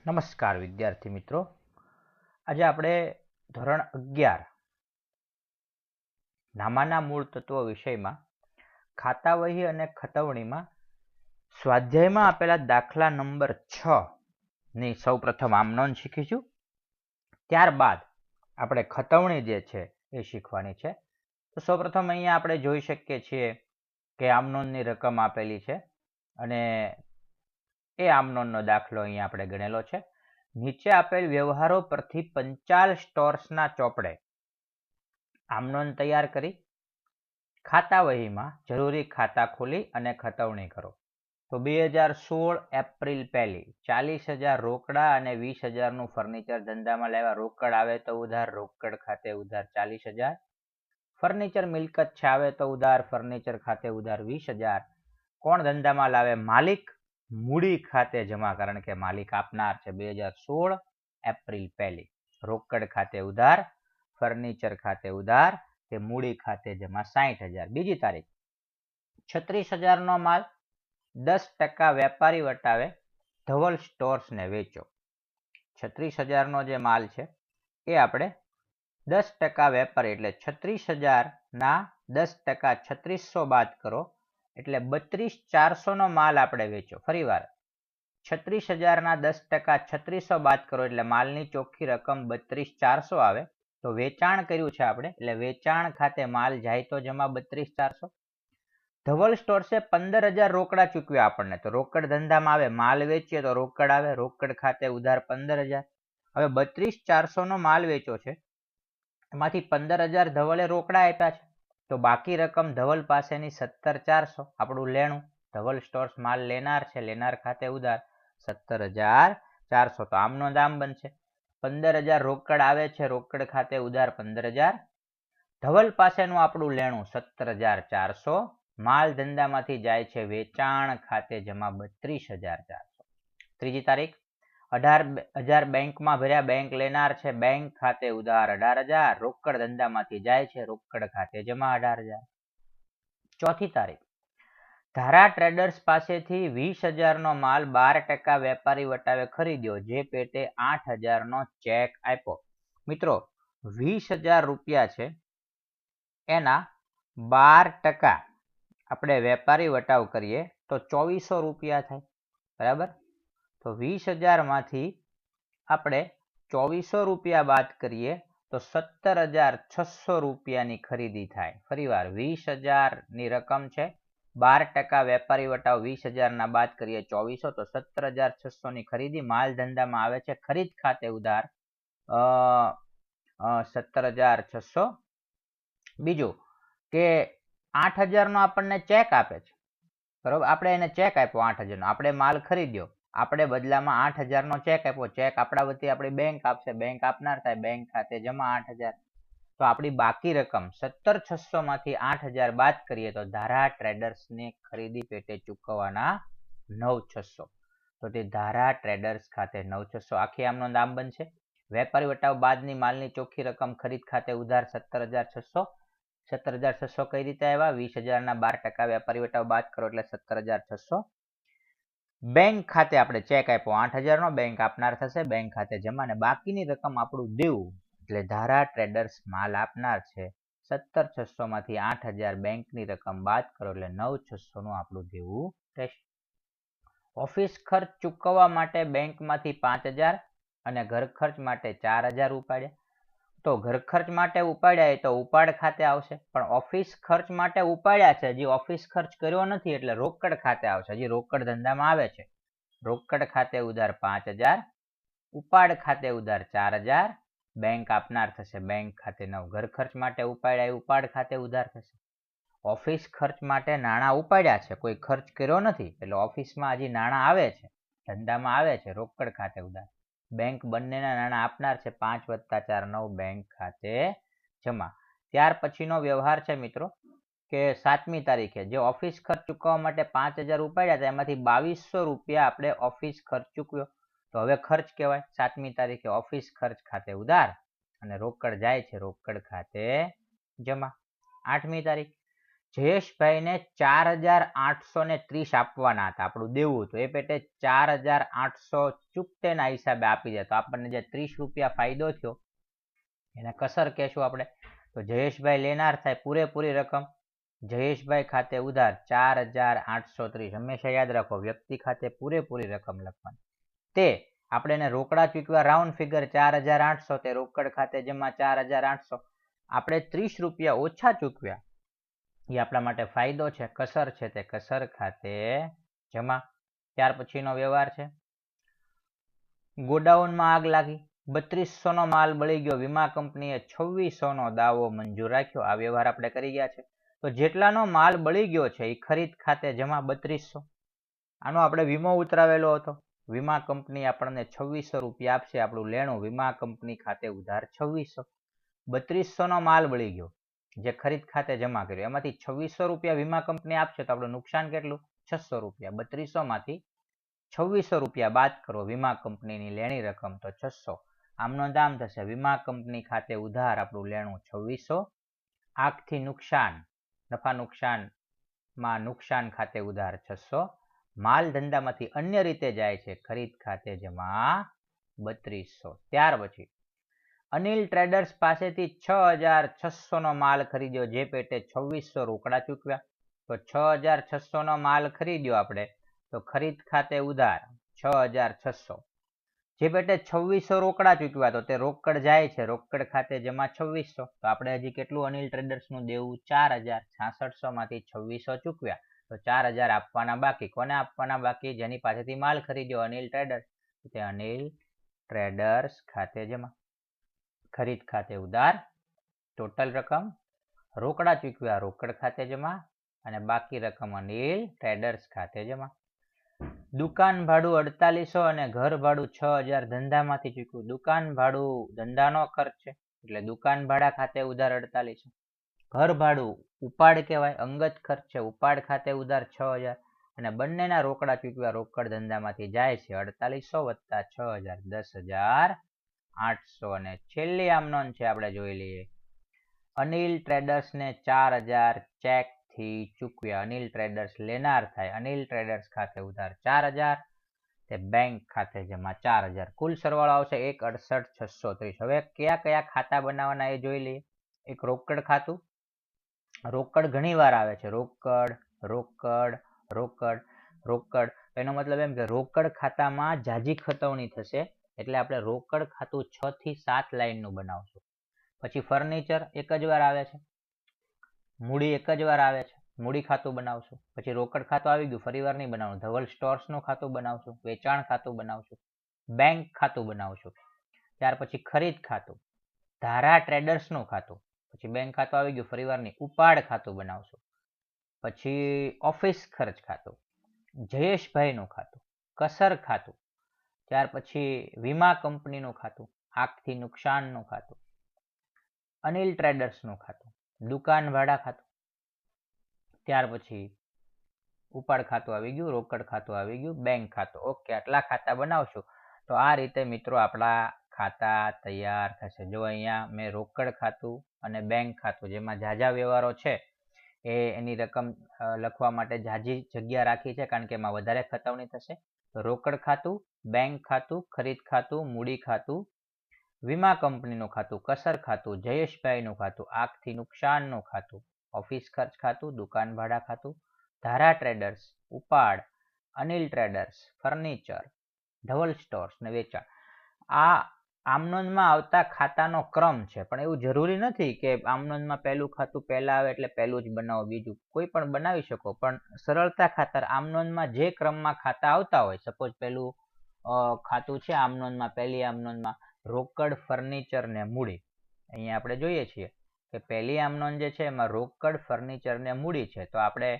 નમસ્કાર વિદ્યાર્થી મિત્રો, આજે આપણે ધોરણ 11 નામાના મૂળ તત્વો વિષયમાં ખાતા વહી અને ખતવણીમાં સ્વાધ્યાયમાં આપેલા દાખલા નંબર 6 ની સૌપ્રથમ આમ નોંધ શીખીશું. ત્યારબાદ આપણે ખતવણી જે છે એ શીખવાની છે. તો સૌપ્રથમ અહીંયા આપણે જોઈ શકીએ છીએ કે આમ નોંધની રકમ આપેલી છે અને એ આમ નોંધનો દાખલો અહીંયા આપણે ગણેલો છે. નીચે આપેલ વ્યવહારો પરથી પંચાલ સ્ટોર્સના ચોપડે આમ નોંધ તૈયાર કરી ખાતા વહીમાં જરૂરી ખાતા ખોલી અને ખતવણી કરો. તો 2016 એપ્રિલ 1 40,000 રોકડા અને 20,000 નું ફર્નિચર ધંધામાં લેવા. રોકડ આવે તો ઉધાર, રોકડ ખાતે ઉધાર 40,000. ફર્નિચર મિલકત છે આવે તો ઉધાર, ફર્નિચર ખાતે ઉધાર 20,000. કોણ ધંધામાં લાવે? માલિક. મૂડી ખાતે જમા, કારણ કે માલિક આપનાર છે. 2016 એપ્રિલ 1 રોકડ ખાતે ઉધાર, ફર્નિચર ખાતે ઉધાર, તે મૂડી ખાતે જમા 60,000. બીજી તારીખ 36,000 નો માલ 10% વેપારી વટાવે ધવલ સ્ટોર્સ ને વેચો. 36,000 નો જે માલ છે એ આપણે 10% વેપારી એટલે 36,000 ના 10% 3600 બાદ કરો એટલે 32,400 નો માલ આપણે વેચો. ફરી વાર 36,000 ના 10% 3600 બાદ કરો એટલે માલની ચોખ્ખી રકમ 32,400 આવે. તો વેચાણ કર્યું છે આપણે એટલે વેચાણ ખાતે માલ જાય તો જમા 32,400. ધવલ સ્ટોર્સે 15,000 રોકડા ચૂકવ્યા આપણને, તો રોકડ ધંધામાં આવે, માલ વેચીએ તો રોકડ આવે, રોકડ ખાતે ઉધાર 15,000. હવે 32,400 નો માલ વેચો છે, એમાંથી 15,000 ધવલે રોકડા આપ્યા છે, તો બાકી રકમ ધવલ પાસેની 17,400 આપણું લેણું. ધવલ સ્ટોર્સ માલ લેનાર છે, લેનાર ખાતે ઉધાર 17,400. તો આમનો દામ બનશે 15,000 રોકડ આવે છે, રોકડ ખાતે ઉધાર 15,000. ધવલ પાસેનું આપણું લેણું 17,400. માલ ધંધામાંથી જાય છે વેચાણ ખાતે જમા 32,400. ત્રીજી તારીખ 18,000 બેંકમાં ભર્યા, બેંક લેનાર છે, બેંક ખાતે ઉધાર 18,000. રોકડ ધંધામાંથી જાય છે, રોકડ ખાતે જમા 18,000. ચોથી તારીખ ધારા ટ્રેડર્સ પાસેથી 20,000 નો માલ 12% વેપારી વટાવે ખરીદ્યો, જે પેટે 8,000 નો ચેક આપ્યો. મિત્રો 20,000 રૂપિયા છે એના 12% આપણે વેપારી વટાવ કરીએ તો 2,400 રૂપિયા થાય, બરાબર. તો 20,000 માંથી આપણે 2,400 રૂપિયા બાદ કરીએ તો 17,600 રૂપિયાની ખરીદી થાય. ફરી વાર 20,000 ની રકમ છે, 12% વેપારી વટાવ 20,000 ના બાદ કરીએ 2,400, તો 17,600 ની ખરીદી. માલ ધંધામાં આવે છે, ખરીદ ખાતે ઉધાર 17,600. બીજું કે 8,000 નો આપણને ચેક આપે છે, બરોબર. આપણે એને ચેક આપ્યો 8,000 નો, આપણે માલ ખરીદ્યો, આપણે બદલામાં 8,000 નો ચેક આપ્યો. ચેક આપણા વતી આપણી બેંક આપશે, બેંક આપનાર થાય, બેંક ખાતે જમા 8,000. તો આપણી બાકી રકમ 17,600 માંથી 8,000 બાદ કરીએ તો ધારા ટ્રેડર્સ ને ખરીદી પેટે ચૂકવવાના 9,600. તો તે ધારા ટ્રેડર્સ ખાતે 9,600 આખી આમનો દામ બનશે. વેપારી વટાવ બાદની માલની ચોખ્ખી રકમ ખરીદ ખાતે ઉધાર 17,600. 17,600 કઈ રીતે આવ્યા? 20,000 ના 12% વેપારી વટાવ બાદ કરો એટલે 17,600. બેંક ખાતે આપણે ચેક આપ્યો 8,000 નો, બેંક આપનાર થશે, બેંક ખાતે જમા, અને બાકીની રકમ આપણું દેવું એટલે ધારા ટ્રેડર્સ માલ આપનાર છે. 17,600 માંથી 8,000 બેંકની રકમ બાદ કરો એટલે 9,600 નું આપણું દેવું રહેશે. ઓફિસ ખર્ચ ચૂકવવા માટે બેંકમાંથી 5,000 અને ઘર ખર્ચ માટે 4,000 ઉપાડ્યા. તો ઘર ખર્ચ માટે ઉપાડ્યા તો ઉપાડ ખાતે આવશે, પણ ઓફિસ ખર્ચ માટે ઉપાડ્યા છે, હજી ઓફિસ ખર્ચ કર્યો નથી એટલે રોકડ ખાતે આવશે. હજી રોકડ ધંધામાં આવે છે, રોકડ ખાતે ઉધાર 5,000, ઉપાડ ખાતે ઉધાર 4,000, બેંક આપનાર થશે, બેંક ખાતે 9. ઘર ખર્ચ માટે ઉપાડ્યા ઉપાડ ખાતે ઉધાર થશે. ઓફિસ ખર્ચ માટે નાણાં ઉપાડ્યા છે, કોઈ ખર્ચ કર્યો નથી એટલે ઓફિસમાં હજી નાણાં આવે છે, ધંધામાં આવે છે, રોકડ ખાતે ઉધાર. બેંક બંનેના નાણાં આપનાર છે, 5 + 4 9, બેંક ખાતે જમા. ત્યાર પછીનો વ્યવહાર છે મિત્રો કે 7મી તારીખે જે ઓફિસ ખર્ચ ચૂકવવા માટે 5,000 ઉપાડ્યા હતા એમાંથી 2,200 રૂપિયા આપણે ઓફિસ ખર્ચ ચૂકવ્યો, તો હવે ખર્ચ કહેવાય. 7મી તારીખે ઓફિસ ખર્ચ ખાતે ઉધાર અને રોકડ જાય છે, રોકડ ખાતે જમા. 8મી તારીખ જયેશભાઈને 4830 આપવાના હતા, આપણું દેવું હતું. એ પેટે 4800 ચૂકતેના હિસાબે આપી દે તો આપણને જે 30 રૂપિયા ફાયદો થયો એને કસર કહેશું આપણે. તો જયેશભાઈ લેનાર થાય પૂરેપૂરી રકમ. જયેશભાઈ ખાતે ઉધાર 4830. હંમેશા યાદ રાખો, વ્યક્તિ ખાતે પૂરેપૂરી રકમ લખવાની. તે આપણે એને રોકડા ચૂકવ્યા, રાઉન્ડ ફિગર 4800, તે રોકડ ખાતે જમા 4800. આપણે 30 રૂપિયા ઓછા ચૂકવ્યા, એ આપણા માટે ફાયદો છે, કસર છે, તે કસર ખાતે જમા. ત્યાર પછીનો વ્યવહાર છે, ગોડાઉનમાં આગ લાગી, 3200 નો માલ બળી ગયો, વીમા કંપનીએ 2600 નો દાવો મંજૂર રાખ્યો. આ વ્યવહાર આપણે કરી ગયા છે. તો જેટલાનો માલ બળી ગયો છે એ ખરીદ ખાતે જમા 3200. આનો આપણે વીમો ઉતરાવેલો હતો, વીમા કંપની આપણને 2600 રૂપિયા આપશે, આપણું લેણું વીમા કંપની ખાતે ઉધાર 2600. 3200 નો માલ બળી ગયો જે ખરીદ ખાતે જમા કર્યો, એમાંથી 2600 રૂપિયા વીમા કંપની આપશે તો આપણું નુકસાન કેટલું? 600 રૂપિયા. 3200 માંથી 2600 રૂપિયા બાદ કરો વીમા કંપનીની લેણી રકમ તો 600. આમનો દામ થશે વીમા કંપની ખાતે ઉધાર આપણું લેણું 2600. આગથી નુકસાન, નફા નુકસાનમાં નુકસાન ખાતે ઉધાર 600. માલ ધંધામાંથી અન્ય રીતે જાય છે, ખરીદ ખાતે જમા 3200. ત્યાર પછી અનિલ ટ્રેડર્સ પાસેથી 6600 નો માલ ખરીદ્યો, જે પેટે 2600 રોકડા ચૂકવ્યા. તો 6600 નો માલ ખરીદ્યો આપણે, તો ખરીદ ખાતે ઉધાર 6600. જે પેટે 2600 રોકડા ચૂકવ્યા, તો તે રોકડ જાય છે, રોકડ ખાતે જમા 2600. તો આપણે હજી કેટલું અનિલ ટ્રેડર્સ નું દેવું? 4000. 6600 માંથી 2600 ચૂકવ્યા તો 4000 આપવાના બાકી. કોને આપવાના બાકી? જેની પાસેથી માલ ખરીદ્યો, અનિલ ટ્રેડર્સ. તે અનિલ ટ્રેડર્સ ખાતે જમા. ખરીદ ખાતે ઉધાર, ટોટલ રકમ, રોકડા ચૂકવ્યા રોકડ ખાતે જમા, અને બાકી રકમ અનિલ ટ્રેડર્સ ખાતે જમા. દુકાન ભાડું 4800 અને ઘર ભાડું 6000 ધંધામાંથી ચૂક્યું. દુકાન ભાડું ધંધાનો ખર્ચ છે એટલે દુકાન ભાડા ખાતે ઉધાર 4800. ઘર ભાડું ઉપાડ કહેવાય, અંગત ખર્ચ છે, ઉપાડ ખાતે ઉધાર 6000. અને બંનેના રોકડા ચૂકવ્યા રોકડ ધંધામાંથી જાય છે 4800 વત્તા 6000, 10800. અને છેલ્લી આમનોન છે, આપણે જોઈ લઈએ. અનિલ ટ્રેડર્સને 4000 ચેક થી ચૂકવ્યા. અનિલ ટ્રેડર્સ લેનાર થાય, અનિલ ટ્રેડર્સ ખાતે ઉધાર 4000, તે બેંક ખાતે જમા 4000. કુલ સરવાળો આવશે 168,630. હવે કયા કયા ખાતા બનાવવાના એ જોઈ લઈએ. એક રોકડ ખાતું, રોકડ ઘણી વાર આવે છે, રોકડ રોકડ રોકડ રોકડ. એનો મતલબ એમ કે રોકડ ખાતામાં જાજી ખતવણી થશે એટલે આપણે રોકડ ખાતું 6 થી 7 લાઈનનું બનાવશું. પછી ફર્નિચર એક જ વાર આવે છે, મૂડી એક જ વાર આવે છે, મૂડી ખાતું બનાવશું. પછી રોકડ ખાતું આવી ગયું, ફરી વાર નહીં બનાવવું. ધવલ સ્ટોર્સનું ખાતું બનાવશું, વેચાણ ખાતું બનાવશું, બેંક ખાતું બનાવશું. ત્યાર પછી ખરીદ ખાતું, ધારા ટ્રેડર્સનું ખાતું. પછી બેંક ખાતું આવી ગયું, ફરી વાર નહીં, ઉપાડ ખાતું બનાવશું. પછી ઓફિસ ખર્ચ ખાતું, જયેશભાઈનું ખાતું, કસર ખાતું. ત્યાર પછી વીમા કંપનીનું ખાતું, આગથી નુકસાનનું ખાતું, અનિલ ટ્રેડર્સનું ખાતું, દુકાન ભાડા ખાતું. ત્યાર પછી ઉપાડ ખાતું આવી ગયું, રોકડ ખાતું આવી ગયું, બેંક ખાતું. ઓકે, આટલા ખાતા બનાવશું. તો આ રીતે મિત્રો આપણા ખાતા તૈયાર થશે. જો અહીંયા મેં રોકડ ખાતું અને બેંક ખાતું, જેમાં ઝાઝા વ્યવહારો છે એની રકમ લખવા માટે ઝાઝી જગ્યા રાખી છે, કારણ કે એમાં વધારે ખતવણી થશે. તો રોકડ ખાતું, બેંક ખાતું, ખરીદ ખાતું, મૂડી ખાતું, વીમા કંપનીનું ખાતું, કસર ખાતું, જયેશભાઈનું ખાતું, આગથી નુકસાનનું ખાતું, ઓફિસ ખર્ચ ખાતું, દુકાન ભાડા ખાતું, ધારા ટ્રેડર્સ, ઉપાડ, Anil traders, furniture, Dhaval stores ને વેચાણ. આ આમનોંધમાં આવતા ખાતાનો ક્રમ છે, પણ એવું જરૂરી નથી કે આમનોંધમાં પહેલું ખાતું પહેલા આવે એટલે પહેલું જ બનાવો, બીજું કોઈ પણ બનાવી શકો. પણ સરળતા ખાતર આમનોંધમાં જે ક્રમમાં ખાતા આવતા હોય, સપોઝ પહેલું ખાતું છે આમનોંધમાં, પહેલી આમનોંધમાં રોકડ, ફર્નિચર ને મૂડી. અહીંયા આપણે જોઈએ છીએ કે પહેલી આમનોંધ જે છે એમાં રોકડ, ફર્નિચર ને મૂડી છે. તો આપણે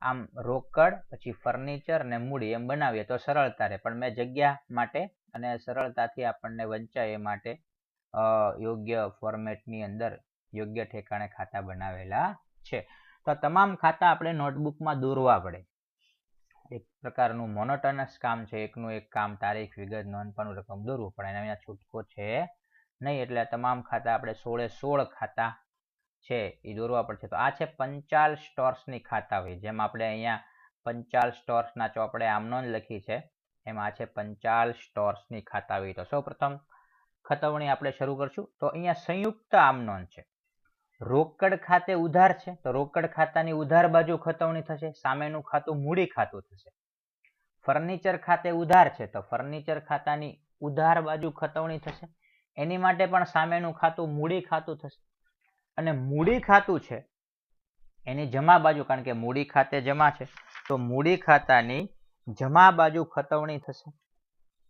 આમ રોકડ પછી ફર્નિચર ને મૂડી એમ બનાવીએ તો સરળતા રહે. પણ મેં જગ્યા માટે અને સરળતાથી આપણને વંચાય એ માટે યોગ્ય ફોર્મેટની અંદર યોગ્ય ઠેકાણે ખાતા બનાવેલા છે. તો તમામ ખાતા આપણે નોટબુકમાં દોરવા પડે. એક પ્રકારનું મોનોટોનસ કામ છે, એકનું એક કામ, તારીખ, વિગત, નોંધપાનું રકમ દોરવું પડે. એના છૂટકો છે નહીં. એટલે તમામ ખાતા આપણે 16 ખાતા છે એ દોરવા પડશે. તો આ છે પંચાલ સ્ટોર્સની ખાતાવહી. જેમ આપણે અહીંયા પંચાલ સ્ટોર્સના ચોપડે આમ નોંધ લખી છે એમ આ છે પંચાલ સ્ટોર્સની ખાતાવહી. તો સૌપ્રથમ ખતવણી આપણે શરૂ કરશું. તો અહીંયા સંયુક્ત આમ નોંધ છે. રોકડ ખાતે ઉધાર છે તો રોકડ ખાતાની ઉધાર બાજુ ખતવણી થશે, સામેનું ખાતું મૂડી ખાતું થશે. ફર્નિચર ખાતે ઉધાર છે તો ફર્નિચર ખાતાની ઉધાર બાજુ ખતવણી થશે, એની માટે પણ સામેનું ખાતું મૂડી ખાતું થશે. અને મૂડી ખાતું છે એની જમા બાજુ, કારણ કે મૂડી ખાતે જમા છે તો મૂડી ખાતાની જમા બાજુ ખતવણી થશે.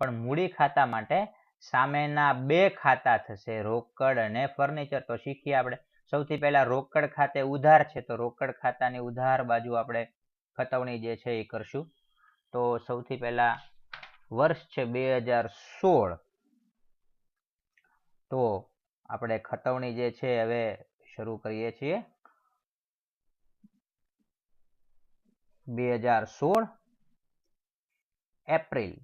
પણ મૂડી ખાતા માટે સામેના બે ખાતા થશે, રોકડ અને ફર્નિચર. તો શીખીએ આપણે. સૌથી પહેલા રોકડ ખાતે ઉધાર છે તો રોકડ ખાતાની ઉધાર બાજુ આપણે ખતવણી જે છે એ કરશું. તો સૌથી પહેલા વર્ષ છે 2016. તો આપણે ખતવણી જે છે હવે શરૂ કરીએ છીએ. 2016 એપ્રિલ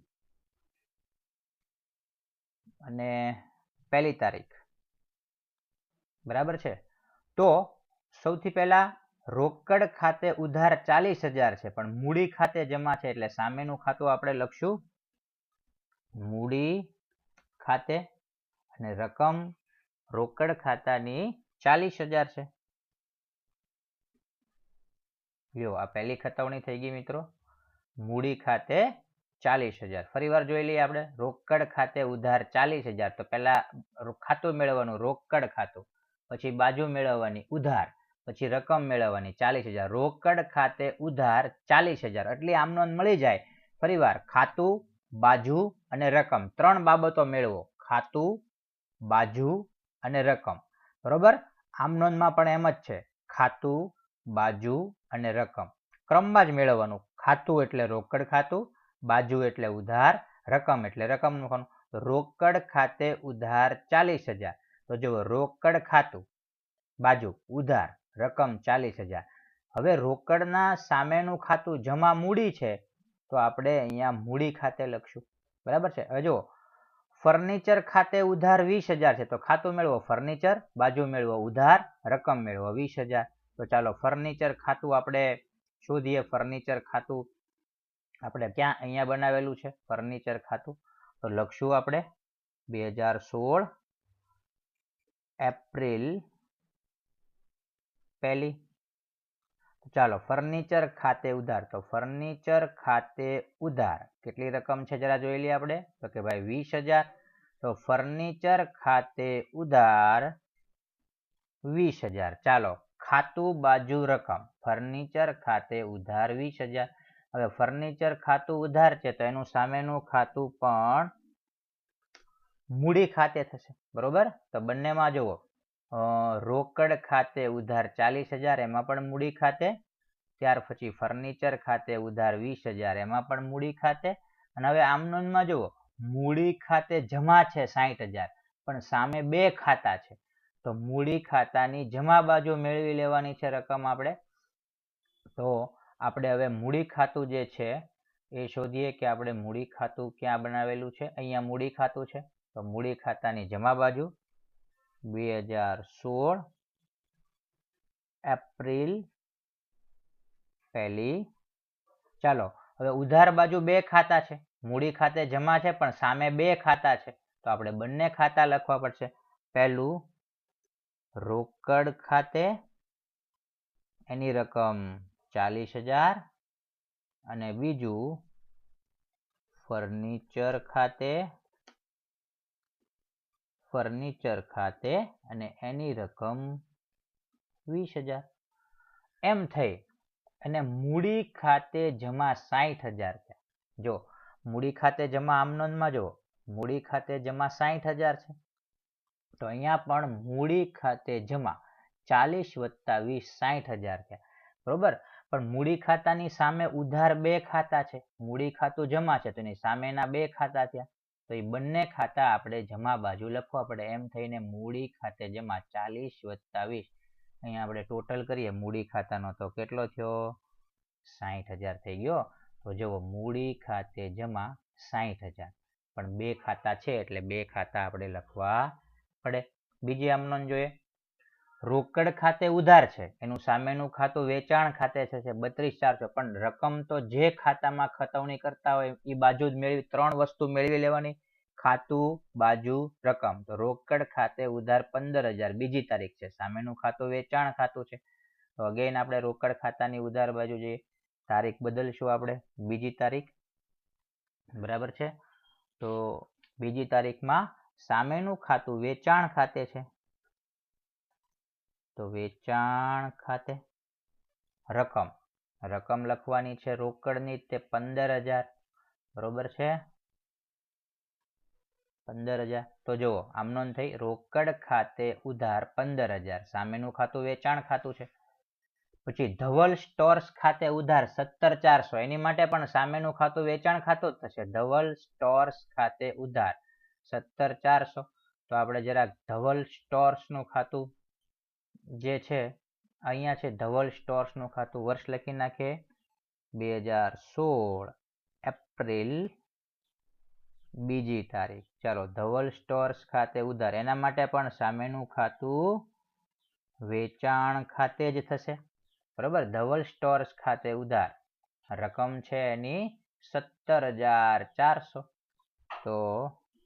અને 1લી તારીખ. બરાબર છે. તો સૌથી પહેલા રોકડ ખાતે ઉધાર 40,000 છે પણ મૂડી ખાતે જમા છે એટલે સામેનું ખાતું આપણે લખશું મૂડી ખાતે અને રકમ રોકડ ખાતાની 40,000 છે. જો આ પહેલી ખતવણી થઈ ગઈ મિત્રો, મૂડી ખાતે 40,000. ફરી વાર જોઈ લઈએ આપણે. રોકડ ખાતે ઉધાર 40,000 તો પહેલા ખાતું મેળવવાનું રોકડ ખાતું, પછી બાજુ મેળવવાની ઉધાર, પછી રકમ મેળવવાની 40,000. રોકડ ખાતે ઉધાર 40,000 એટલી આમ નોંધ મળી જાય. ફરી વાર ખાતું, બાજુ અને રકમ, ત્રણ બાબતો મેળવો, ખાતું, બાજુ અને રકમ. બરોબર. આમ નોંધમાં પણ એમ જ છે, ખાતું, બાજુ અને રકમ ક્રમમાં જ મેળવવાનું. ખાતું એટલે રોકડ ખાતું, બાજુ એટલે ઉધાર, રકમ એટલે રકમ મૂકવાનું. રોકડ ખાતે ઉધાર 40,000 તો જુઓ રોકડ ખાતું, બાજુ ઉધાર, રકમ 40,000. હવે રોકડના સામેનું ખાતું જમા મૂડી છે તો આપણે અહીંયા મૂડી ખાતે લખશું. બરાબર છે. હવે જુઓ ફર્નિચર ખાતે ઉધાર 20,000 છે તો ખાતું મેળવો ફર્નિચર, બાજુ મેળવો ઉધાર, રકમ મેળવો 20,000. તો ચાલો ફર્નિચર ખાતું આપણે શોધીએ. ફર્નિચર ખાતું આપણે ક્યાં અહીંયા બનાવેલું છે ફર્નિચર ખાતું. તો લખશું આપણે 2016 એપ્રિલ 1લી. ચાલો ફર્નિચર ખાતે ઉધાર. તો ફર્નિચર ખાતે ઉધાર કેટલી રકમ છે જરા જોઈ લઈએ આપણે. તો કે ભાઈ 20,000. તો ફર્નિચર ખાતે ઉધાર 20,000. ચાલો ખાતું, બાજુ, રકમ. ફર્નિચર ખાતે ઉધાર 20,000. હવે ફર્નિચર ખાતું ઉધાર છે તો એનું સામેનું ખાતું પણ મૂડી ખાતે થશે. બરોબર. તો બંનેમાં જુઓ રોકડ ખાતે ઉધાર 40,000 એમાં પણ મૂડી ખાતે, ત્યાર પછી ફર્નિચર ખાતે ઉધાર 20,000 એમાં પણ મૂડી ખાતે. અને હવે આમ નોંધમાં જુઓ મૂડી ખાતે જમા છે 60,000 પણ સામે બે ખાતા છે તો મૂડી ખાતાની જમા બાજુ મેળવી લેવાની છે રકમ આપણે. તો આપણે હવે મૂડી ખાતું જે છે એ શોધીએ કે આપણે મૂડી ખાતું ક્યાં બનાવેલું છે. અહીંયા મૂડી ખાતું છે તો મૂડી ખાતાની જમા બાજુ 2016 એપ્રિલ 1લી. ચાલો હવે ઉધાર બાજુ બે ખાતા છે, મૂડી ખાતે જમા છે પણ સામે બે ખાતા છે તો આપણે બંને ખાતા લખવા પડશે. પહેલું રોકડ ખાતે એની રકમ 40,000 અને બીજું ફર્નિચર ખાતે અને એની રકમ 20,000. એમ થઈ અને મૂડી ખાતે જમા 60,000 છે. જો મૂડી ખાતે જમા આમ નોંધમાં જુઓ મૂડી ખાતે જમા 60,000 છે તો અહીંયા પણ મૂડી ખાતે જમા 40 + 20 60,000 છે. બરોબર. પણ મૂડી ખાતાની સામે ઉધાર બે ખાતા છે, મૂડી ખાતું જમા છે તો એની સામેના બે ખાતા થયા તો એ બંને ખાતા આપણે જમા બાજુ લખવા પડે. એમ થઈને મૂડી ખાતે જમા 40 + 20 અહીંયા આપણે ટોટલ કરીએ મૂડી ખાતાનો તો કેટલો થયો 60,000 થઈ ગયો. તો જુઓ મૂડી ખાતે જમા 60,000 પણ બે ખાતા છે એટલે બે ખાતા આપણે લખવા પડે. બીજી આમ નોંધ જોઈએ રોકડ ખાતે ઉધાર છે એનું સામેનું ખાતું વેચાણ ખાતે છે 32,400, પણ રકમ તો જે ખાતામાં ખતવણી કરતા હોય એ બાજુ જ મેળવી, 3 વસ્તુ મેળવી લેવાની, ખાતું, બાજુ, રકમ. તો રોકડ ખાતે ઉધાર 15,000 બીજી તારીખ છે, સામેનું ખાતું વેચાણ ખાતું છે. તો અગેન આપણે રોકડ ખાતાની ઉધાર બાજુ જઈએ, તારીખ બદલશું આપણે બીજી તારીખ, બરાબર છે. તો બીજી તારીખમાં સામેનું ખાતું વેચાણ ખાતે છે, તો વેચાણ ખાતે રકમ લખવાની છે રોકડની, તે 15,000, બરોબર છે, 15,000. તો જુઓ આમ નોંધ થઈ, રોકડ ખાતે ઉધાર 15,000, સામેનું ખાતું વેચાણ ખાતું છે. પછી ધવલ સ્ટોર્સ ખાતે ઉધાર 17,400, એની માટે પણ સામેનું ખાતું વેચાણ ખાતું જ થશે. ધવલ સ્ટોર્સ ખાતે ઉધાર 17,400. તો આપણે જરાક ધવલ સ્ટોર્સ નું ખાતું જે છે અહીંયા છે, ધવલ સ્ટોર્સ નું ખાતું, વર્ષ લખી નાખીએ 2016 એપ્રિલ બીજી તારીખ. ચાલો, ધવલ સ્ટોર્સ ખાતે ઉધાર, એના માટે પણ સામેનું ખાતું વેચાણ ખાતે જ થશે, બરોબર. ધવલ સ્ટોર્સ ખાતે ઉધાર, રકમ છે એની 17,400, તો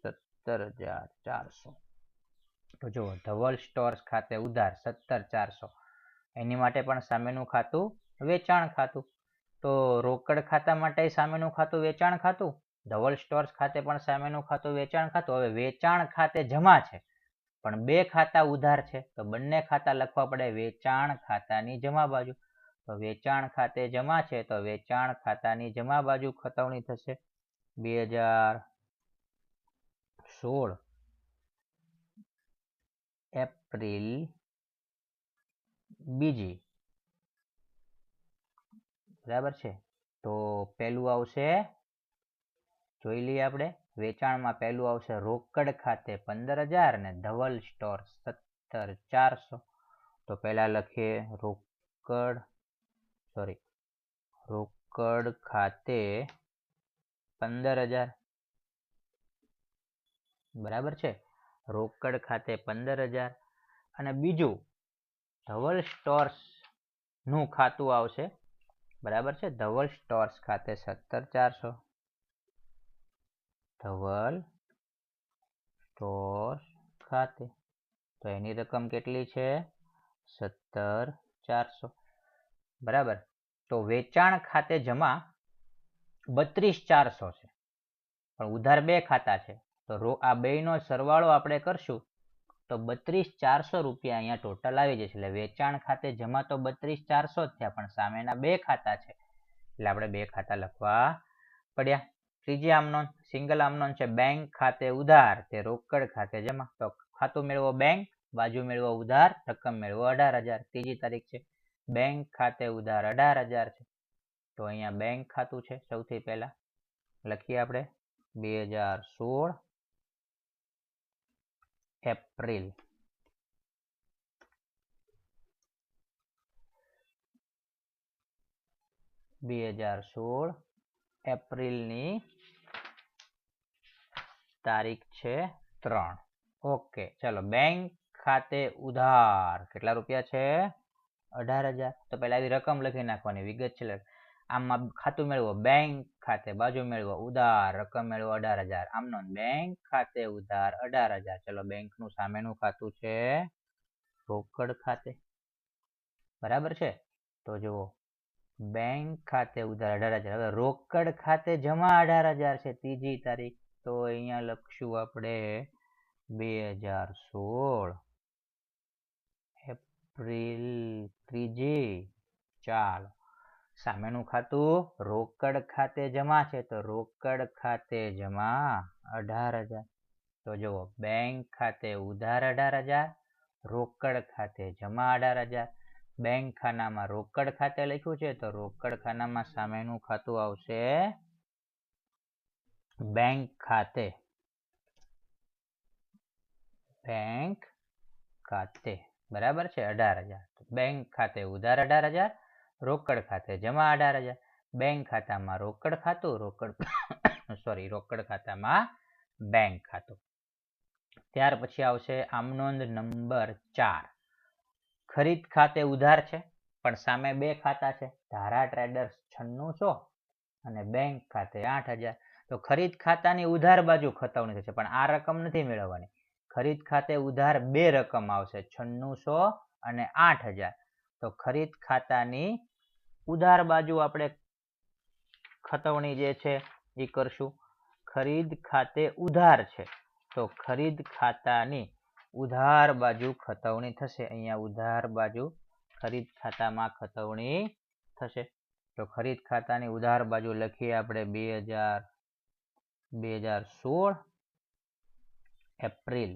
17,400. તો જુઓ ધવલ સ્ટોર્સ ખાતે ઉધાર 17,400, એની માટે પણ સામેનું ખાતું વેચાણ ખાતું. તો રોકડ ખાતા માટે સામેનું ખાતું વેચાણ ખાતું, ધવલ સ્ટોર્સ ખાતે પણ સામેનું ખાતું વેચાણ ખાતું. હવે વેચાણ ખાતે જમા છે પણ બે ખાતા ઉધાર છે, તો બંને ખાતા લખવા પડે વેચાણ ખાતાની જમા બાજુ. તો વેચાણ ખાતે જમા છે, તો વેચાણ ખાતાની જમા બાજુ ખતવણી થશે 2016 એપ્રિલ બીજી, બરાબર છે. તો પહેલું આવશે, જોઈ લઈએ આપણે, વેચાણમાં પહેલું આવશે રોકડ ખાતે 15,000 ને ધવલ સ્ટોર 17,400. તો પહેલા લખીએ રોકડ ખાતે 15,000, બરાબર છે, રોકડ ખાતે 15,000. અને બીજું ધવલ સ્ટોર્સ નું ખાતું આવશે, બરાબર છે, ધવલ સ્ટોર્સ ખાતે 17,400, ધવલ સ્ટોર્સ ખાતે, તો એની રકમ કેટલી છે 17,400, બરાબર. તો વેચાણ ખાતે જમા 32,400 છે, પણ ઉધાર બે ખાતા છે, તો આ બેનો સરવાળો આપણે કરશું તો 32,400 રૂપિયા અહીંયા ટોટલ આવી જશે. એટલે વેચાણ ખાતે જમા તો 32,400 જ થયા, પણ સામેના બે ખાતા છે એટલે આપણે બે ખાતા લખવા પડ્યા. ત્રીજી આમનોન, સિંગલ આમનોન છે બેંક ખાતે ઉધાર, તે રોકડ ખાતે જમા. તો ખાતું મેળવો બેંક, બાજુ મેળવો ઉધાર, રકમ મેળવો 18,000. ત્રીજી તારીખ છે, બેંક ખાતે ઉધાર 18,000 છે, તો અહીંયા બેંક ખાતું છે. સૌથી પહેલા લખીએ આપણે 2016 એપ્રિલ, એપ્રિલની તારીખ છે 3. ઓકે, ચાલો, બેંક ખાતે ઉધાર કેટલા રૂપિયા છે 18,000. તો પહેલા આવી રકમ લખી નાખવાની, વિગત છે. આમાં ખાતું મેળવો બેંક ખાતે, બાજુ મેળવો ઉધાર, રકમ મેળવો 18,000. આમનો બેંક ખાતે ઉધાર 18,000. ચલો, બેંકનું સામેનું ખાતું છે રોકડ ખાતે, બરાબર છે. તો જુઓ બેંક ખાતે ઉધાર 18,000. હવે રોકડ ખાતે જમા 18,000 છે ત્રીજી તારીખ, તો અહીંયા લખશું આપણે 2016 એપ્રિલ ત્રીજી. ચાલો, સામેનું ખાતું રોકડ ખાતે જમા છે, તો રોકડ ખાતે જમા 18,000. તો જુઓ બેંક ખાતે ઉધાર 18,000, રોકડ ખાતે જમા 18,000. બેંક ખાનામાં રોકડ ખાતે લખ્યું છે, તો રોકડ ખાનામાં સામેનું ખાતું આવશે બેંક ખાતે, બરાબર છે, 18,000. બેંક ખાતે ઉધાર 18,000, રોકડ ખાતે જમા 18,000. બેંક ખાતામાં રોકડ ખાતું, રોકડ ખાતામાં બેંક ખાતું. ત્યાર પછી આવશે આમનોંધ નંબર 4, ખરીદ ખાતે ઉધાર છે પણ સામે બે ખાતા છે, ધારા ટ્રેડર્સ 9600 અને બેંક ખાતે 8000. તો ખરીદ ખાતાની ઉધાર બાજુ ખતવણી થશે પણ આ રકમ નથી મેળવવાની. ખરીદ ખાતે ઉધાર બે રકમ આવશે 9600 અને 8000. તો ખરીદ ખાતાની ઉધાર બાજુ આપણે ખતવણી જે છે એ કરશું. ખરીદ ખાતે ઉધાર છે તો ખરીદ ખાતાની ઉધાર બાજુ ખતવણી થશે. અહીંયા ઉધાર બાજુ ખરીદ ખાતામાં ખતવણી થશે. તો ખરીદ ખાતાની ઉધાર બાજુ લખીએ આપણે 2016 એપ્રિલ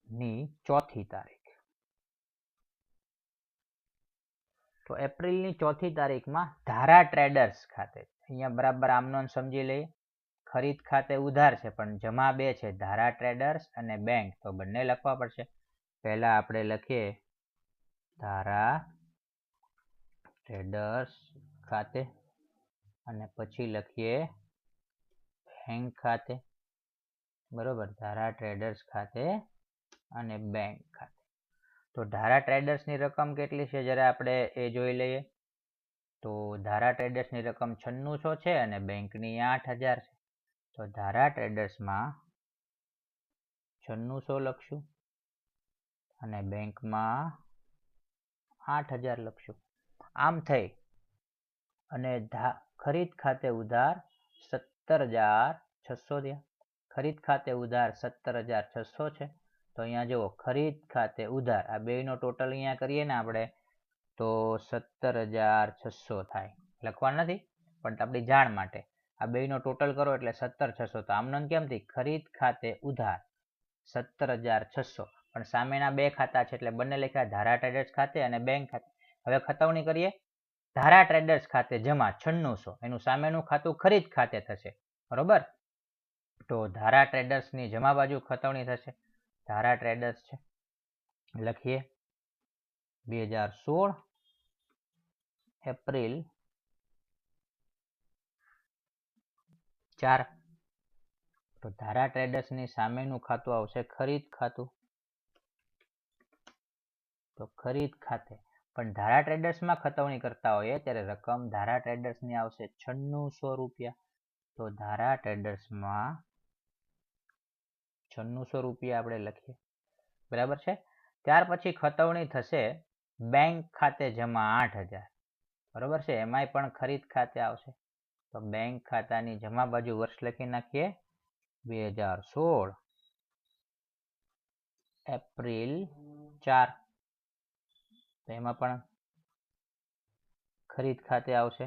ની 4th તારીખ. તો એપ્રિલની 4th તારીખમાં ધારા ટ્રેડર્સ ખાતે, અહીંયા બરાબર આમનો સમજી લઈએ. ખરીદ ખાતે ઉધાર છે પણ જમા બે છે, ધારા ટ્રેડર્સ અને બેંક. તો બંને લખવા પડશે. પહેલા આપણે લખીએ ધારા ટ્રેડર્સ ખાતે અને પછી લખીએ બેંક ખાતે. બરોબર, ધારા ટ્રેડર્સ ખાતે અને બેંક ખાતે. તો ધારા ટ્રેડર્સની રકમ કેટલી છે જરા આપણે એ જોઈ લઈએ. તો ધારા ટ્રેડર્સની રકમ 9600 છે અને બેંકની 8000 છે. તો ધારા ટ્રેડર્સમાં 9600 લખશું અને બેંકમાં 8000 લખશું. આમ થઈ અને ખરીદ ખાતે ઉધાર 17600 થયા. ખરીદ ખાતે ઉધાર 17600 છે. તો અહીંયા જુઓ ખરીદ ખાતે ઉધાર આ બેનો ટોટલ અહીંયા કરીએ ને આપણે તો 17600 થાય. લખવાનું નથી પણ આપણી જાણ માટે આ બેનો ટોટલ કરો એટલે 17600. તો આમનો કેમ થઈ ખરીદ ખાતે ઉધાર 17600 પણ સામેના બે ખાતા છે એટલે બંને લખ્યા ધારા ટ્રેડર્સ ખાતે અને બેંક ખાતે. હવે ખતવણી કરીએ. ધારા ટ્રેડર્સ ખાતે જમા 9600 એનું સામેનું ખાતું ખરીદ ખાતે થશે. બરોબર, તો ધારા ટ્રેડર્સની જમા બાજુ ખતવણી થશે. ધારા ટ્રેડર્સ છે લખીએ 2016 એપ્રિલ 4. તો ધારા ટ્રેડર્સની સામેનું ખાતું આવશે ખરીદ ખાતું. તો ખરીદ ખાતે પણ ધારા ટ્રેડર્સમાં ખતવણી કરતા હોઈએ ત્યારે રકમ ધારા ટ્રેડર્સની આવશે 9600 રૂપિયા. તો ધારા ટ્રેડર્સમાં 9600 રૂપિયા આપણે લખીએ. બરાબર છે. ત્યાર પછી ખતવણી થશે બેંક ખાતે જમા 8000. બરોબર છે, એમાંય પણ ખરીદ ખાતે આવશે. તો બેંક ખાતાની જમા બાજુ વર્ષ લખી નાખીએ 2016 એપ્રિલ 4. તો એમાં પણ ખરીદ ખાતે આવશે.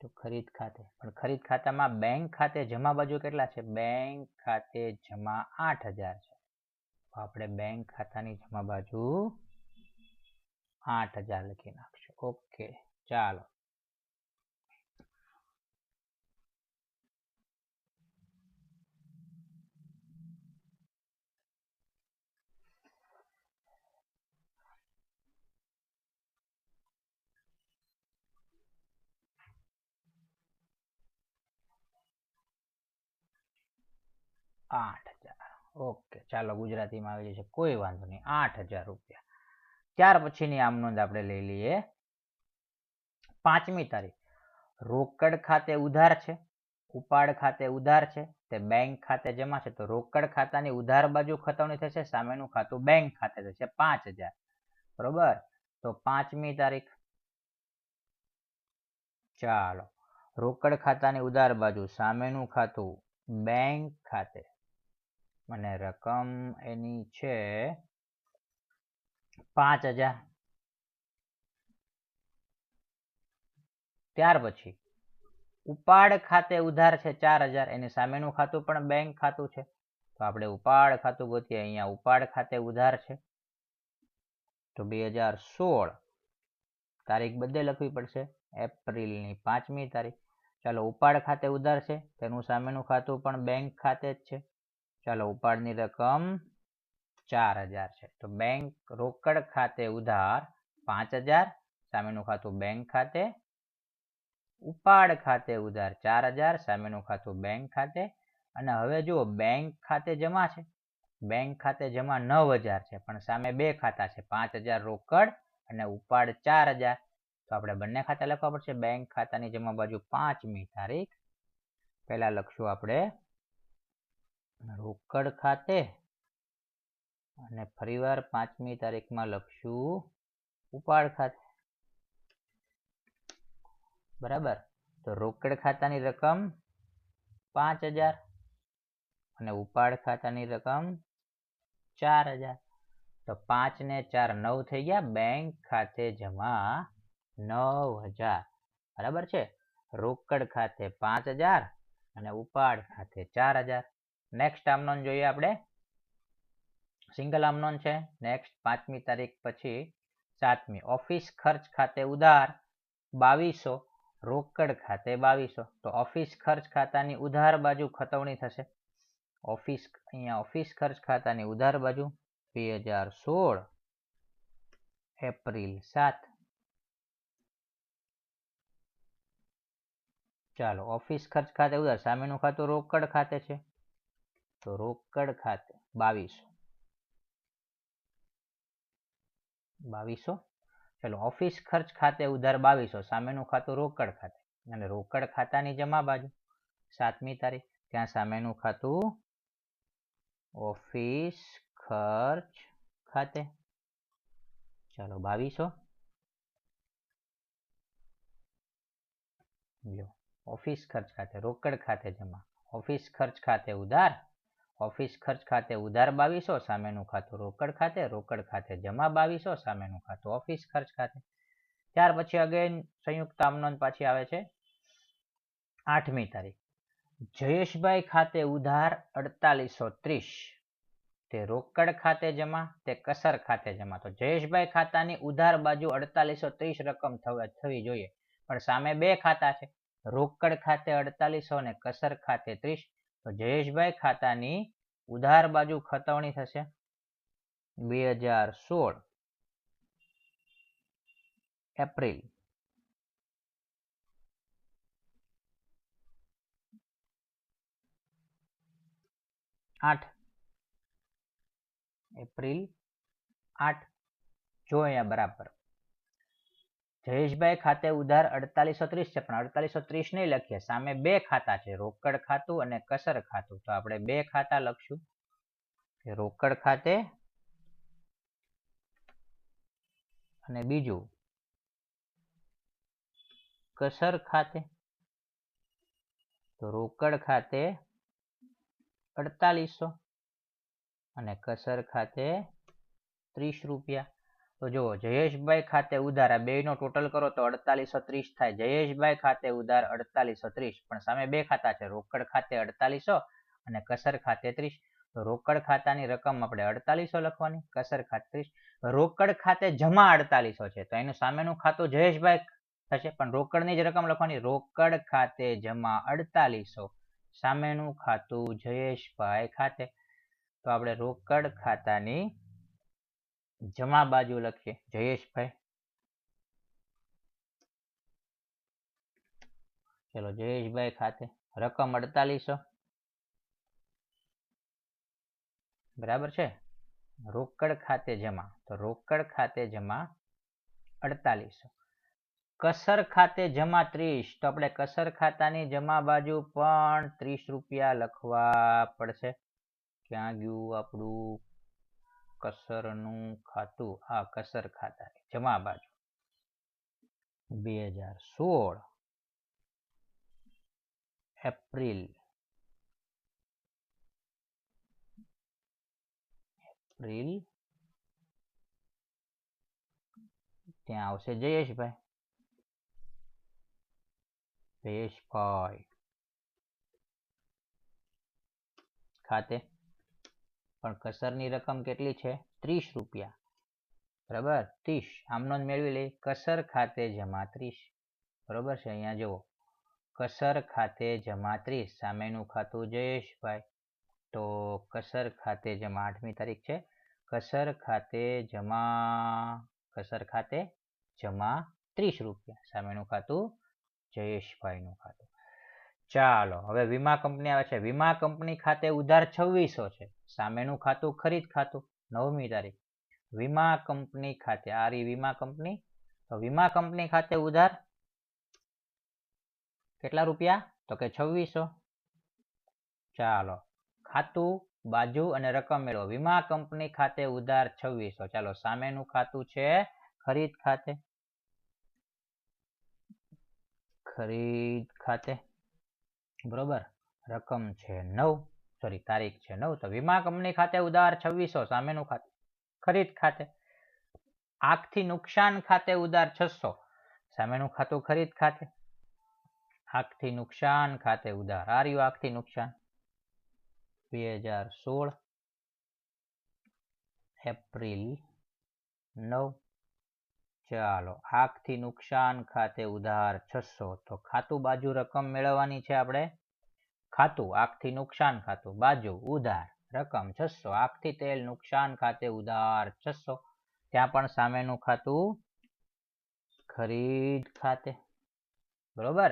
તો ખરીદ ખાતે પણ ખરીદ ખાતામાં બેંક ખાતે જમા બાજુ કેટલા છે? બેંક ખાતે જમા 8000 છે. તો આપણે બેંક ખાતાની જમા બાજુ 8000 લખી નાખશું. ઓકે, ચાલો. ઓકે, ચાલો ગુજરાતીમાં આવી જશે, કોઈ વાંધો નહીં. 8000 રૂપિયા. ત્યાર પછીની આમ નોંધ આપણે લઈ લઈએ. 5મી તારીખ રોકડ ખાતે ઉધાર છે, ઉપાડ ખાતે ઉધાર છે, તે બેંક ખાતે જમા છે. તો રોકડ ખાતાની ઉધાર બાજુ ખતવણી થશે, સામેનું ખાતું બેંક ખાતે થશે 5000. બરોબર, તો 5મી તારીખ. ચાલો, રોકડ ખાતાની ઉધાર બાજુ સામેનું ખાતું બેંક ખાતે અને રકમ એની છે 5000. ત્યાર પછી ઉપાડ ખાતે ઉધાર છે 4000, એની સામેનું ખાતું પણ બેંક ખાતું છે. તો આપણે ઉપાડ ખાતું ગોતીએ. અહીંયા ઉપાડ ખાતે ઉધાર છે તો 2016 તારીખ બધે લખવી પડશે, એપ્રિલની 5મી તારીખ. ચાલો, ઉપાડ ખાતે ઉધાર છે તેનું સામેનું ખાતું પણ બેંક ખાતે જ છે. ચાલો, ઉપાડની રકમ 4000 છે. તો બેંક રોકડ ખાતે ઉધાર 5000, સામેનું ખાતું બેંક ખાતે ઉપાડ ખાતે ઉધાર 4000, સામેનું ખાતું બેંક ખાતે. અને હવે જુઓ બેંક ખાતે જમા છે, બેંક ખાતે જમા 9000 છે, પણ સામે બે ખાતા છે, 5000 રોકડ અને ઉપાડ 4000. તો આપણે બંને ખાતા લખવા પડશે. બેંક ખાતાની જમા બાજુ 5મી તારીખ. પહેલા લખશું આપણે રોકડ ખાતે અને ફરીવાર 5મી તારીખમાં લખશું ઉપાડ ખાતે. બરાબર. તો રોકડ ખાતાની રકમ 5000 અને ઉપાડ ખાતાની રકમ 4000. તો 5 ને 4 9 થઈ ગયા. બેંક ખાતે જમા 9000. બરાબર છે. રોકડ ખાતે 5000 અને ઉપાડ ખાતે 4000. નેક્સ્ટ આમનોન જોઈએ આપણે. સિંગલ આમનોન છે. નેક્સ્ટ 5મી તારીખ પછી 7મી. ઓફિસ ખર્ચ ખાતે ઉધાર 2200, રોકડ ખાતે 2200. તો ઓફિસ ખર્ચ ખાતાની ઉધાર બાજુ ખતવણી થશે. અહીંયા ઓફિસ ખર્ચ ખાતાની ઉધાર બાજુ 2016 એપ્રિલ 7. ચાલો ઓફિસ ખર્ચ ખાતે ઉધાર, સામેનું ખાતું રોકડ ખાતે છે, તો રોકડ ખાતે 2200. ચલો ઓફિસ ખર્ચ ખાતે ઉધાર 2200, સામેનું ખાતું રોકડ ખાતે, અને રોકડ ખાતાની જમા બાજુ 7મી તારીખ. ત્યાં સામેનું ખાતું ઓફિસ ખર્ચ ખાતે. ચાલો 2200. ઓફિસ ખર્ચ ખાતે રોકડ ખાતે જમા, ઓફિસ ખર્ચ ખાતે ઉધાર, ઓફિસ ખર્ચ ખાતે ઉધાર 2200, સામેનું ખાતું રોકડ ખાતે, રોકડ ખાતે જમા 2200, સામેનું ખાતું ઓફિસ ખર્ચ ખાતે. ત્યાર પછી અગેન સંયુક્ત આમનોન પાછી આવે છે 8મી તારીખ. જયેશભાઈ ખાતે ઉધાર 4830, તે રોકડ ખાતે જમા, તે કસર ખાતે જમા. તો જયેશભાઈ ખાતાની ઉધાર બાજુ 4830 રકમ થવી જોઈએ, પણ સામે બે ખાતા છે, રોકડ ખાતે 4800 અને કસર ખાતે 30. તો જયેશભાઈ ખાતાની ઉધાર બાજુ ખતવણી થશે 2016 એપ્રિલ 8. એપ્રિલ 8. જો અહીંયા બરાબર જયેશભાઈ ખાતે ઉધાર 4830 છે, પણ 4830 નહીં લખીએ, સામે બે ખાતા છે, રોકડ ખાતું અને કસર ખાતું. તો આપણે બે ખાતા લખશું, રોકડ ખાતે અને બીજું કસર ખાતે. તો રોકડ ખાતે 4800 અને કસર ખાતે 30 રૂપિયા. તો જુઓ જયેશભાઈ ખાતે ઉધાર, આ બેનો ટોટલ કરો તો 4830 થાય. જયેશભાઈ ખાતે ઉધાર 4830, પણ સામે બે ખાતા છે, રોકડ ખાતે 4800 અને કસર ખાતે 30. તો રોકડ ખાતાની રકમ આપણે 4800 લખવાની, કસર ખાતે 30. રોકડ ખાતે જમા 4800 છે, તો એનું સામેનું ખાતું જયેશભાઈ થશે, પણ રોકડની જ રકમ લખવાની. રોકડ ખાતે જમા 4800, સામેનું ખાતું જયેશભાઈ ખાતે. તો આપણે રોકડ ખાતાની જમા બાજુ લખીએ જયેશભાઈ. ચલો જયેશભાઈ ખાતે રકમ 4800. બરાબર છે. રોકડ ખાતે જમા, તો રોકડ ખાતે જમા 4800. કસર ખાતે જમા 30, તો આપણે કસર ખાતાની જમા બાજુ પણ 30 રૂપિયા લખવા પડશે. ક્યાં ગયું આપણું કસરનું ખાતું? આ કસર ખાતાની જમા બાજુ 2016 એપ્રિલ ત્યાં આવશે જયેશભાઈ ખાતે, પણ કસરની રકમ કેટલી છે? 30 રૂપિયા. બરાબર, 30 આમનો મેળવી લઈ. કસર ખાતે જમા 30. બરોબર છે. અહીંયા જુઓ કસર ખાતે જમા 30, સામેનું ખાતું જયેશભાઈ. તો કસર ખાતે જમા 8મી તારીખ છે. કસર ખાતે જમા 30 રૂપિયા, સામેનું ખાતું જયેશભાઈનું ખાતું. ચાલો હવે વીમા કંપની આવે છે. વીમા કંપની ખાતે ઉધાર 2600 છે. સામેનું ખાતું ખરીદ ખાતું. 9મી તારીખ વીમા કંપની ખાતે આ વીમા કંપની. તો વીમા કંપની ખાતે ઉધાર કેટલા રૂપિયા? તો કે 2600. ચાલો ખાતું બાજુ અને રકમ મેળવો. વીમા કંપની ખાતે ઉધાર 2600. ચાલો સામેનું ખાતું છે ખરીદ ખાતે. ખરીદ ખાતે બરોબર. રકમ છે 9, સોરી તારીખ છે 9. તો વીમા કંપની ખાતે ઉધાર 2600. સામેનું ખાતું ખરીદ ખાતે. આંખથી નુકસાન ખાતે ઉધાર 600. સામેનું ખાતું ખરીદ ખાતે. આંખથી નુકસાન ખાતે ઉધાર આ રહ્યું આંખથી નુકસાન 2016 એપ્રિલ 9. ચાલો આંખથી નુકસાન ખાતે ઉધાર 600. તો ખાતું બાજુ રકમ મેળવવાની છે આપણે. ખાતું આંખથી નુકસાન ખાતું બાજુ ઉધાર રકમ 600. આંખથી તેલ નુકસાન ખાતે ઉધાર 600. ત્યાં પણ સામેનું ખાતું ખરીદ ખાતે બરોબર.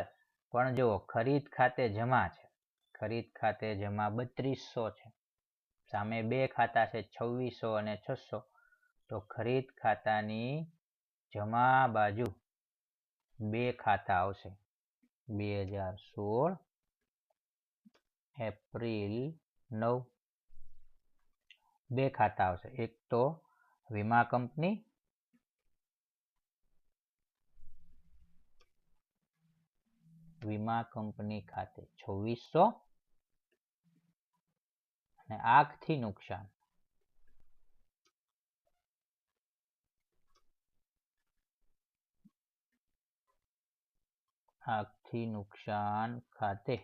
પણ જુઓ ખરીદ ખાતે જમા છે. ખરીદ ખાતે જમા 3200 છે. સામે બે ખાતા છે 2600 અને 600. તો ખરીદ ખાતાની જમા બાજુ બે ખાતા આવશે. 2016 એપ્રિલ 9 બે ખાતા આવશે. એક તો વીમા કંપની ખાતે 2600 અને આંખથી નુકસાન ખાતે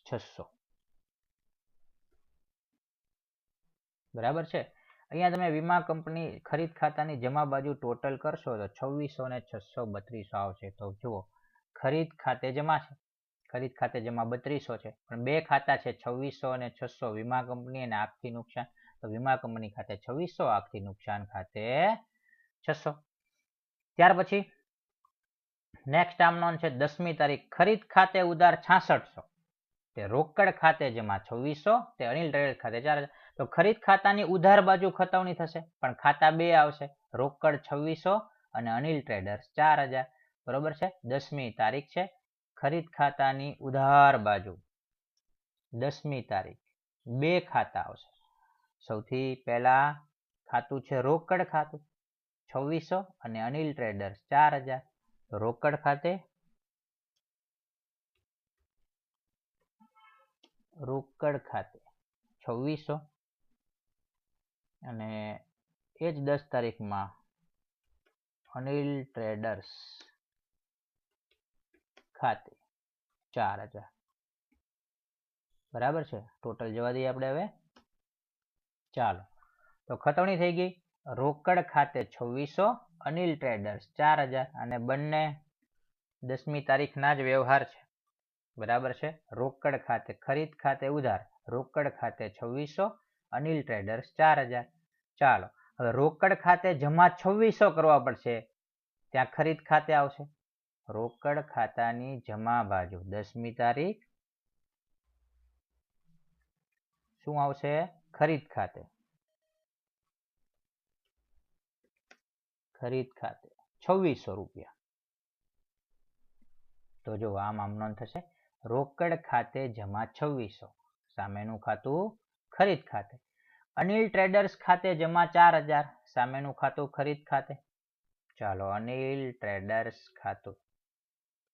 600. બરાબર છે. અહીંયા તમે વીમા કંપની ખરીદ ખાતાની જમા બાજુ ટોટલ કરશો તો 2600 ને 600 3200 આવશે. તો જુઓ ખરીદ ખાતે જમા છે. ખરીદ ખાતે જમા 3200 છે. પણ બે ખાતા છે 2600 અને 600 વીમા કંપની અને આંખથી નુકસાન. તો વીમા કંપની ખાતે 2600 આંખથી નુકસાન ખાતે 600. ત્યાર પછી નેક્સ્ટ આમ નોંધ છે 10મી તારીખ ખરીદ ખાતે ઉધાર 6600. તે રોકડ ખાતે જમા 2600. તે અનિલ ટ્રેડર્સ ખાતે 4000. તો ખરીદ ખાતાની ઉધાર બાજુ ખતવણી થશે પણ ખાતા બે આવશે. રોકડ 2600 અને અનિલ ટ્રેડર્સ 4000. બરોબર છે. 10મી તારીખ છે. ખરીદ ખાતાની ઉધાર બાજુ 10મી તારીખ બે ખાતા આવશે. સૌથી પહેલા ખાતું છે રોકડ ખાતું 2600 અને અનિલ ટ્રેડર્સ 4000. રોકડ ખાતે રોકડ ખાતે 2600 અને એ જ 10 તારીખમાં અનિલ ટ્રેડર્સ ખાતે 4000. બરાબર છે. ટોટલ જવા દઈએ આપણે હવે. ચાલો તો ખતવણી થઈ ગઈ. રોકડ ખાતે 2600 અનિલ ટ્રેડર્સ 4000 અને બંને 10મી તારીખના જ વ્યવહાર છે. બરાબર છે. રોકડ ખાતે ખરીદ ખાતે ઉધાર રોકડ ખાતે 2600 અનિલ ટ્રેડર્સ 4000. ચાલો હવે રોકડ ખાતે જમા 2600 કરવા પડશે. ત્યાં ખરીદ ખાતે આવશે. રોકડ ખાતાની જમા બાજુ 10મી તારીખ શું આવશે? ખરીદ ખાતે. ખરીદ ખાતે 2600 રૂપિયા. તો જો આમ નોંધ થશે. રોકડ ખાતે જમા 2600. સામેનું ખાતું ખરીદ ખાતે. અનિલ ટ્રેડર્સ ખાતે જમા 4000. સામેનું ખાતું ખરીદ ખાતે. ચાલો અનિલ ટ્રેડર્સ ખાતું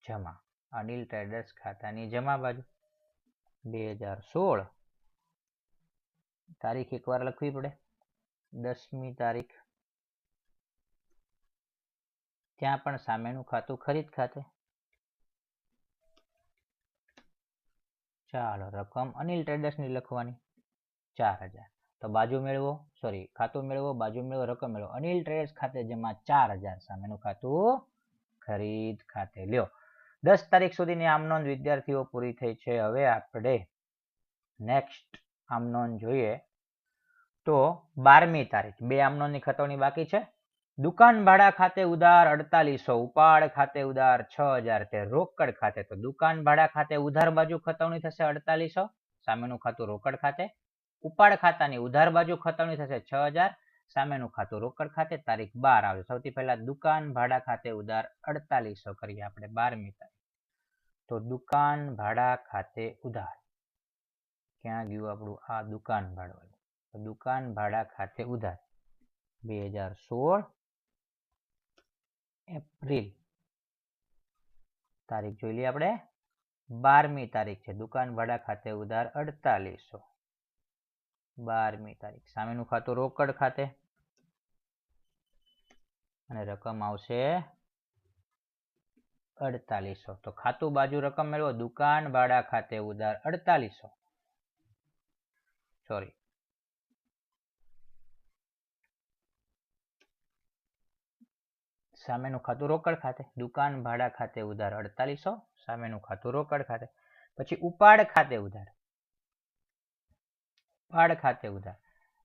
જમા. અનિલ ટ્રેડર્સ ખાતાની જમા બાજુ 2016 તારીખ એકવાર લખવી પડે. 10મી તારીખ ત્યાં પણ સામેનું ખાતું ખરીદ ખાતે. ચાલો રકમ અનિલ ટ્રેડર્સની લખવાની 4000. તો બાજુ મેળવો સોરી ખાતું મેળવો બાજુ મેળવો રકમ મેળવો. અનિલ ટ્રેડર્સ ખાતે જમા 4000. સામેનું ખાતું ખરીદ ખાતે. લ્યો 10 તારીખ સુધીની આમ નોંધ વિદ્યાર્થીઓ પૂરી થઈ છે. હવે આપણે નેક્સ્ટ આમ નોંધ જોઈએ તો 12મી તારીખ બે આમ નોંધની ખતવણી બાકી છે. દુકાન ભાડા ખાતે ઉધાર 4800, ઉપાડ ખાતે ઉધાર 6000 છે, રોકડ ખાતે તો દુકાન ભાડા ખાતે ઉધાર બાજુ ખતવણી થશે 4800, સામેનું ખાતું રોકડ ખાતે. ઉપાડ ખાતાની ઉધાર બાજુ ખતવણી થશે 6000, સામેનું ખાતું રોકડ ખાતે. તારીખ 12 આવશે. સૌથી પહેલા દુકાન ભાડા ખાતે ઉધાર 4800 કરીએ આપણે 12મી તારીખ. તો દુકાન ભાડા ખાતે ઉધાર ક્યાં ગયું આપણું આ દુકાન ભાડું. તો દુકાન ભાડા ખાતે ઉધાર 2016 એપ્રિલ તારીખ જોઈ લઈએ આપણે 12મી તારીખ છે. દુકાન ભાડા ખાતે ઉધાર 4800 12મી તારીખ. સામેનું ખાતું રોકડ ખાતે અને રકમ આવશે 4800. તો ખાતું બાજુ રકમ મેળવો. દુકાન ભાડા ખાતે ઉધાર 4800, સોરી સામેનું ખાતું રોકડ ખાતે. દુકાન ભાડા ખાતે ઉધાર 4800, સામેનું ખાતું રોકડ ખાતે. પછી ઉપાડ ખાતે ઉધાર. ઉપાડ ખાતે ઉધાર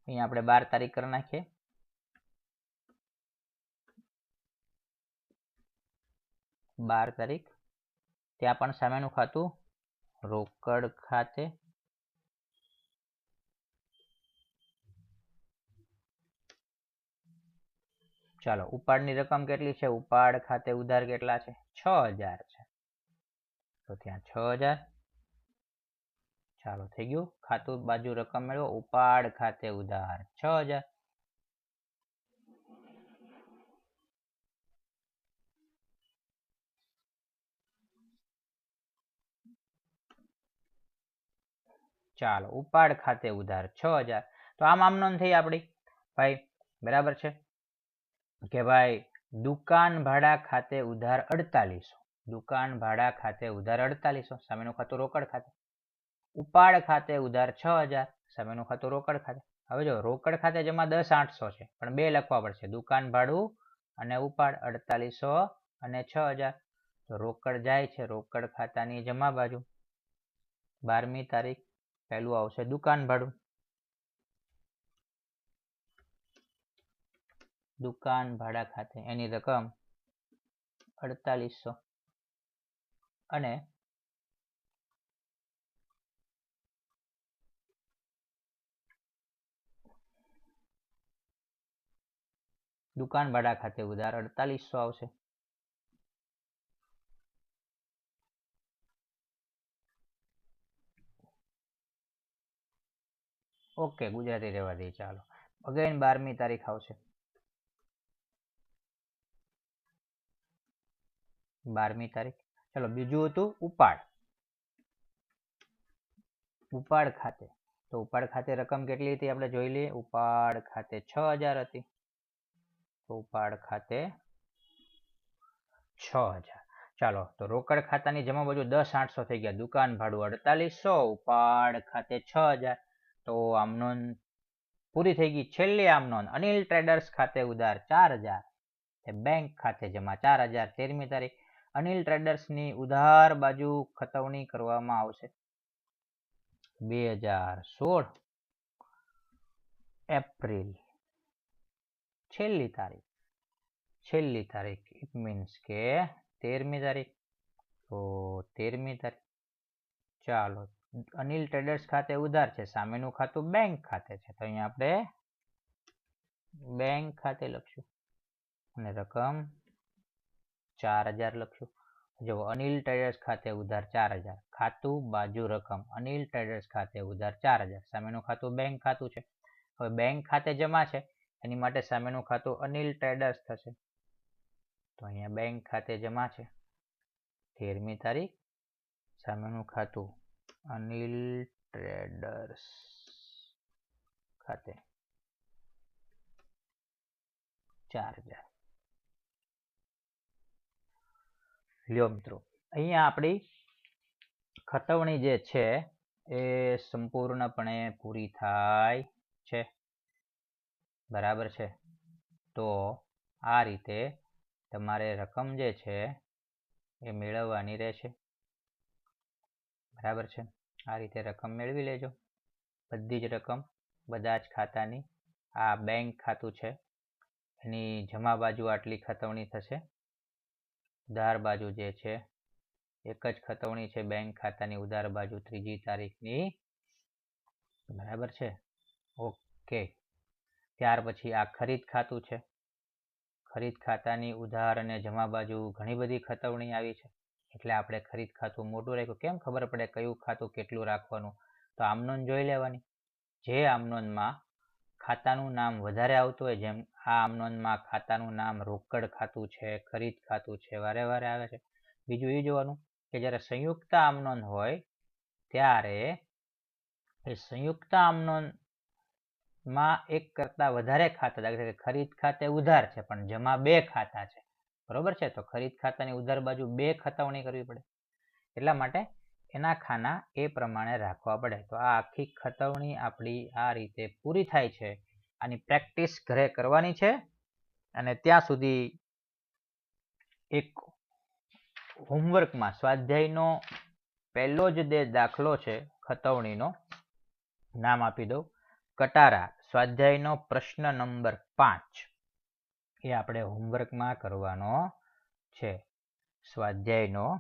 અહીંયા આપણે 12 તારીખ કરી નાખીએ. 12 તારીખ. ત્યાં પણ સામેનું ખાતું રોકડ ખાતે. ચાલો ઉપાડની રકમ કેટલી છે? ઉપાડ ખાતે ઉધાર કેટલા છે? 6000 છે. તો ત્યાં 6000. ચાલો થઈ ગયું. ખાતું બાજુ રકમ મેળવો. ઉપાડ ખાતે ઉધાર 6000. ચાલો ઉપાડ ખાતે ઉધાર 6000. તો આમ નોંધ થઈ આપણી ભાઈ. બરાબર છે કે ભાઈ દુકાન ભાડા ખાતે ઉધાર 4800, દુકાન ભાડા ખાતે ઉધાર 4800, સામેનું ખાતું રોકડ ખાતે. ઉપાડ ખાતે ઉધાર 6000, સામેનું ખાતું રોકડ ખાતે. હવે જો રોકડ ખાતે જમા 10800 છે, પણ બે લખવા પડશે. દુકાન ભાડું અને ઉપાડ 4800 અને 6000. તો રોકડ જાય છે રોકડ ખાતાની જમા બાજુ. 12મી તારીખ પહેલું આવશે દુકાન ભાડું. દુકાન ભાડા ખાતે એની રકમ 4800 અને દુકાન ભાડા ખાતે ઉધાર 4800 આવશે. ઓકે ગુજરાતી રહેવા દઈએ. ચાલો અગેન 12મી તારીખ આવશે. 12મી તારીખ. ચલો બીજું હતું ઉપાડ. ઉપાડ ખાતે. તો ઉપાડ ખાતે રકમ કેટલી હતી આપણે જોઈ લઈએ. ઉપાડ ખાતે 6000 હતી. તો ઉપાડ ખાતે 6000. ચાલો તો રોકડ ખાતાની જમા બાજુ 10800 થઈ ગયા. દુકાન ભાડું 4800, ઉપાડ ખાતે 6000. તો આમ નોંધ પૂરી થઈ ગઈ. છેલ્લી આમ નોંધ અનિલ ટ્રેડર્સ ખાતે ઉધાર 4000, બેંક ખાતે જમા 4000. 13મી તારીખ અનિલ ટ્રેડર્સની ઉધાર બાજુ ખતવણી કરવામાં આવશે 2016 એપ્રિલ. છેલ્લી તારીખ ઇટ મીન્સ કે 13મી તારીખ. તો 13મી તારીખ. ચાલો અનિલ ટ્રેડર્સ ખાતે ઉધાર છે, સામેનું ખાતું બેંક ખાતે છે. તો અહીંયા આપણે બેંક ખાતે લખશું અને રકમ 4000 લખશું. જો અનિલ ટ્રેડર્સ ખાતે ઉધાર 4000, ખાતું બાજુ રકમ અનિલ ટ્રેડર્સ ખાતે ઉધાર 4000, સામેનું ખાતું બેંક ખાતું છે. હવે બેંક ખાતે જમા છે એની માટે સામેનું ખાતું અનિલ ટ્રેડર્સ થશે. તો અહીંયા બેંક ખાતે જમા છે 13મી તારીખ, સામેનું ખાતું અનિલ ટ્રેડર્સ ખાતે 4000. લ્યો મિત્રો અહીંયા આપણી ખતવણી જે છે એ સંપૂર્ણપણે પૂરી થાય છે. બરાબર છે. તો આ રીતે તમારે રકમ જે છે એ મેળવવાની રહેશે. બરાબર છે. આ રીતે રકમ મેળવી લેજો. બધી જ રકમ બધા જ ખાતાની. આ બેંક ખાતું છે એની જમા બાજુ આટલી ખતવણી થશે, ઉધાર બાજુ જે છે એક જ ખતવણી છે બેંક ખાતાની ઉધાર બાજુ 3જી તારીખની, બરાબર છે. ઓકે, ત્યાર પછી આ ખરીદ ખાતું છે. ખરીદ ખાતાની ઉધાર અને જમા બાજુ ઘણી બધી ખતવણી આવી છે એટલે આપણે ખરીદ ખાતું મોટું રાખ્યું. કેમ ખબર પડે કયું ખાતું કેટલું રાખવાનું? તો આમનોંધ જોઈ લેવાની. જે આમનોંધમાં ખાતાનું નામ વધારે આવતું હોય, જેમ આ આમનોંધમાં ખાતાનું નામ રોકડ ખાતું છે, ખરીદ ખાતું છે, વારે વારે આવે છે. બીજું એ જોવાનું કે જ્યારે સંયુક્ત આમનોંધ હોય ત્યારે એ સંયુક્ત આમનોંધમાં એક કરતા વધારે ખાતા, દાખલા તરીકે ખરીદ ખાતે ઉધાર છે પણ જમા 2 ખાતા છે, બરોબર છે. તો ખરીદ ખાતાની ઉધાર બાજુ 2 ખતવણી કરવી પડે, એટલા માટે એના ખાના એ પ્રમાણે રાખવા પડે. તો આ આખી ખતવણી આપણી આ રીતે પૂરી થાય છે. આની પ્રેક્ટિસ ઘરે કરવાની છે અને ત્યાં સુધી એક હોમવર્કમાં સ્વાધ્યાયનો પહેલો જ દાખલો છે ખતવણીનો, નામ આપી દઉં કટારા. સ્વાધ્યાયનો પ્રશ્ન નંબર 5 એ આપણે હોમવર્કમાં કરવાનો છે. સ્વાધ્યાય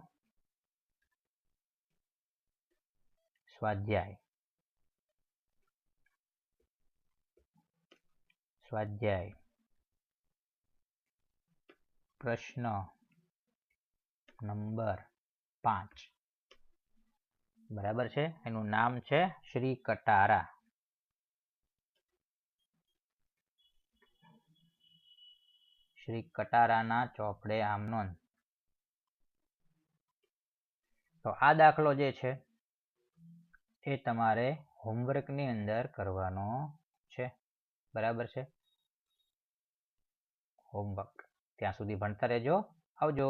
પ્રશ્ન નંબર 5, બરાબર છે. એનું નામ છે શ્રી કટારા. શ્રી કટારાના ચોપડે આમનોંધ. તો આ દાખલો જે છે એ તમારે હોમવર્કની અંદર કરવાનો છે, બરાબર છે. હોમવર્ક ત્યાં સુધી ભણતા રહેજો. આવજો.